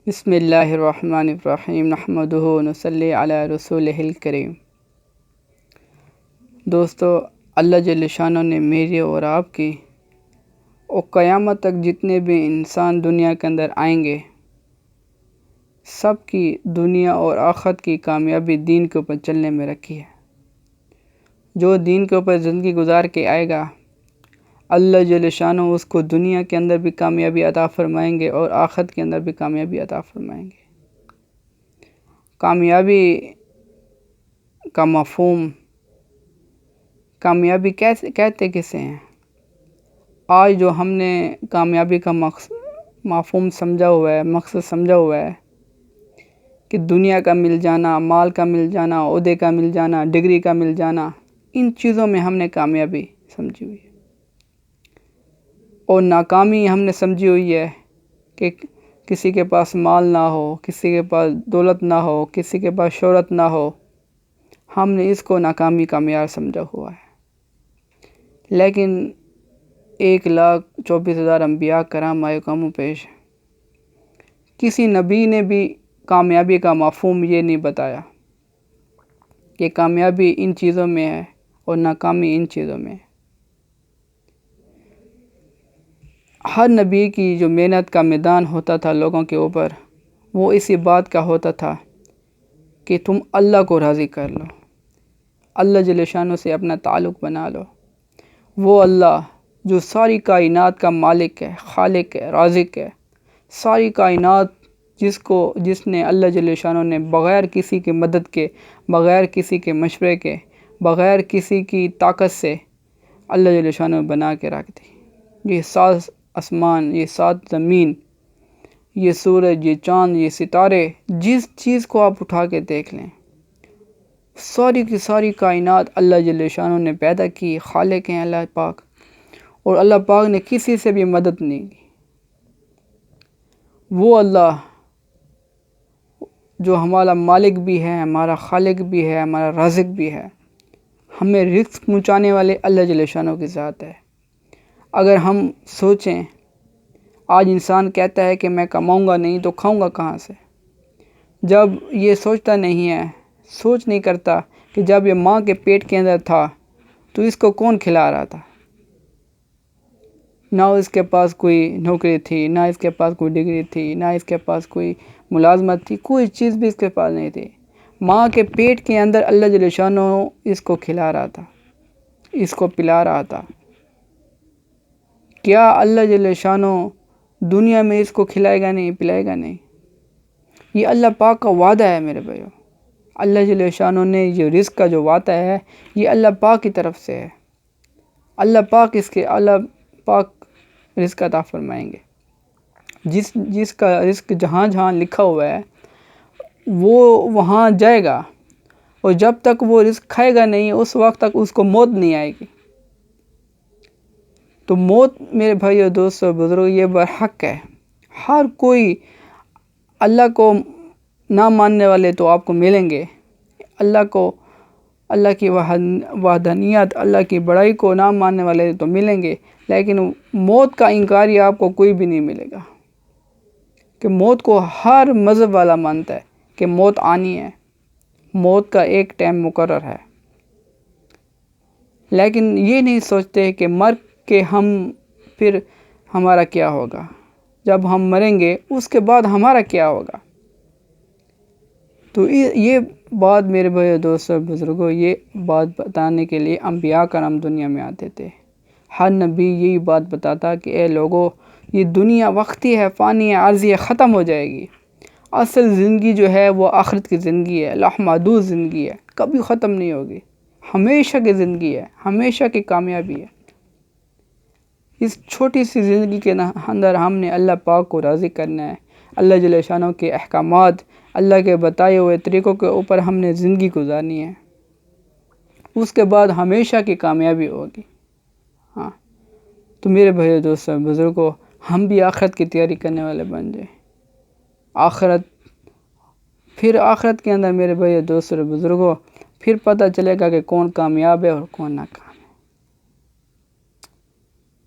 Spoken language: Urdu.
بسم اللہ الرحمن الرحیم نحمدہ ونصلی علی رسولہ الکریم۔ دوستو، اللہ جل شانہ نے میری اور آپ کی اور قیامت تک جتنے بھی انسان دنیا کے اندر آئیں گے، سب کی دنیا اور آخرت کی کامیابی دین کے اوپر چلنے میں رکھی ہے۔ جو دین کے اوپر زندگی گزار کے آئے گا، اللہ جل شانہ اس کو دنیا کے اندر بھی کامیابی عطا فرمائیں گے اور آخرت کے اندر بھی کامیابی عطا فرمائیں گے۔ کامیابی کا مفہوم، کامیابی کیسے کہتے کسے ہیں؟ آج جو ہم نے کامیابی کا مفہوم سمجھا ہوا ہے، مقصد سمجھا ہوا ہے کہ دنیا کا مل جانا، مال کا مل جانا، عہدے کا مل جانا، ڈگری کا مل جانا، ان چیزوں میں ہم نے کامیابی سمجھی ہوئی ہے۔ اور ناکامی ہم نے سمجھی ہوئی ہے کہ کسی کے پاس مال نہ ہو، کسی کے پاس دولت نہ ہو، کسی کے پاس شہرت نہ ہو، ہم نے اس کو ناکامی کا معیار سمجھا ہوا ہے۔ لیکن 1,24,000 انبیاء کرام آئے قوم پیش، کسی نبی نے بھی کامیابی کا مفہوم یہ نہیں بتایا کہ کامیابی ان چیزوں میں ہے اور ناکامی ان چیزوں میں ہے۔ ہر نبی کی جو محنت کا میدان ہوتا تھا لوگوں کے اوپر، وہ اسی بات کا ہوتا تھا کہ تم اللہ کو راضی کر لو، اللہ جل شانہ سے اپنا تعلق بنا لو۔ وہ اللہ جو ساری کائنات کا مالک ہے، خالق ہے، رازق ہے، ساری کائنات جس نے اللہ جل شانہ نے بغیر کسی کی مدد کے، بغیر کسی کے مشورے کے، بغیر کسی کی طاقت سے اللہ جل شانہ بنا کے رکھ دی۔ یہ 7 آسمان، یہ 7 زمین، یہ سورج، یہ چاند، یہ ستارے، جس چیز کو آپ اٹھا کے دیکھ لیں، ساری کی ساری کائنات اللہ جل شانہ نے پیدا کی۔ خالق ہیں اللہ پاک، اور اللہ پاک نے کسی سے بھی مدد نہیں کی۔ وہ اللہ جو ہمارا مالک بھی ہے، ہمارا خالق بھی ہے، ہمارا رازق بھی ہے، ہمیں رزق پہنچانے والے اللہ جل شانہ کی ذات ہے۔ اگر ہم سوچیں، آج انسان کہتا ہے کہ میں کماؤں گا نہیں تو کھاؤں گا کہاں سے؟ جب یہ سوچتا نہیں ہے، سوچ نہیں کرتا کہ جب یہ ماں کے پیٹ کے اندر تھا تو اس کو کون کھلا رہا تھا؟ نہ اس کے پاس کوئی نوکری تھی، نہ اس کے پاس کوئی ڈگری تھی، نہ اس کے پاس کوئی ملازمت تھی، کوئی چیز بھی اس کے پاس نہیں تھی۔ ماں کے پیٹ کے اندر اللہ جل شانہ اس کو کھلا رہا تھا، اس کو پلا رہا تھا۔ کیا اللہ جل شانہ دنیا میں اس کو کھلائے گا نہیں، پلائے گا نہیں؟ یہ اللہ پاک کا وعدہ ہے میرے بھائیو۔ اللہ جل شانہ نے یہ رزق کا جو وعدہ ہے، یہ اللہ پاک کی طرف سے ہے۔ اللہ پاک رزق عطا فرمائیں گے۔ جس کا رزق جہاں جہاں لکھا ہوا ہے وہ وہاں جائے گا، اور جب تک وہ رزق کھائے گا نہیں، اس وقت تک اس کو موت نہیں آئے گی۔ تو موت میرے بھائیو، دوستو، بزرگو، یہ برحق ہے۔ ہر کوئی اللہ کو نہ ماننے والے تو آپ کو ملیں گے، اللہ کی وحدانیت، اللہ کی بڑائی کو نہ ماننے والے تو ملیں گے، لیکن موت کا انکاری آپ کو کوئی بھی نہیں ملے گا، کہ موت کو ہر مذہب والا مانتا ہے کہ موت آنی ہے، موت کا ایک ٹائم مقرر ہے۔ لیکن یہ نہیں سوچتے کہ مر کے پھر ہمارا کیا ہوگا، جب ہم مریں گے اس کے بعد ہمارا کیا ہوگا۔ تو یہ بات میرے بھائی دوستو بزرگوں، یہ بات بتانے کے لیے انبیاء کرام دنیا میں آتے تھے۔ ہر نبی یہی بات بتاتا کہ اے لوگو، یہ دنیا وقتی ہے، فانی ہے، عارضی ہے، ختم ہو جائے گی۔ اصل زندگی جو ہے وہ آخرت کی زندگی ہے، لامحدود زندگی ہے، کبھی ختم نہیں ہوگی، ہمیشہ کی زندگی ہے، ہمیشہ کی کامیابی ہے۔ اس چھوٹی سی زندگی کے اندر ہم نے اللہ پاک کو راضی کرنا ہے، اللہ جل شانہ کے احکامات، اللہ کے بتائے ہوئے طریقوں کے اوپر ہم نے زندگی گزارنی ہے، اس کے بعد ہمیشہ کی کامیابی ہوگی۔ ہاں، تو میرے بھائی دوستوں بزرگوں، ہم بھی آخرت کی تیاری کرنے والے بن جائیں۔ آخرت کے اندر میرے بھائی دوستوں بزرگوں، پھر پتہ چلے گا کہ کون کامیاب ہے اور کون ناکام۔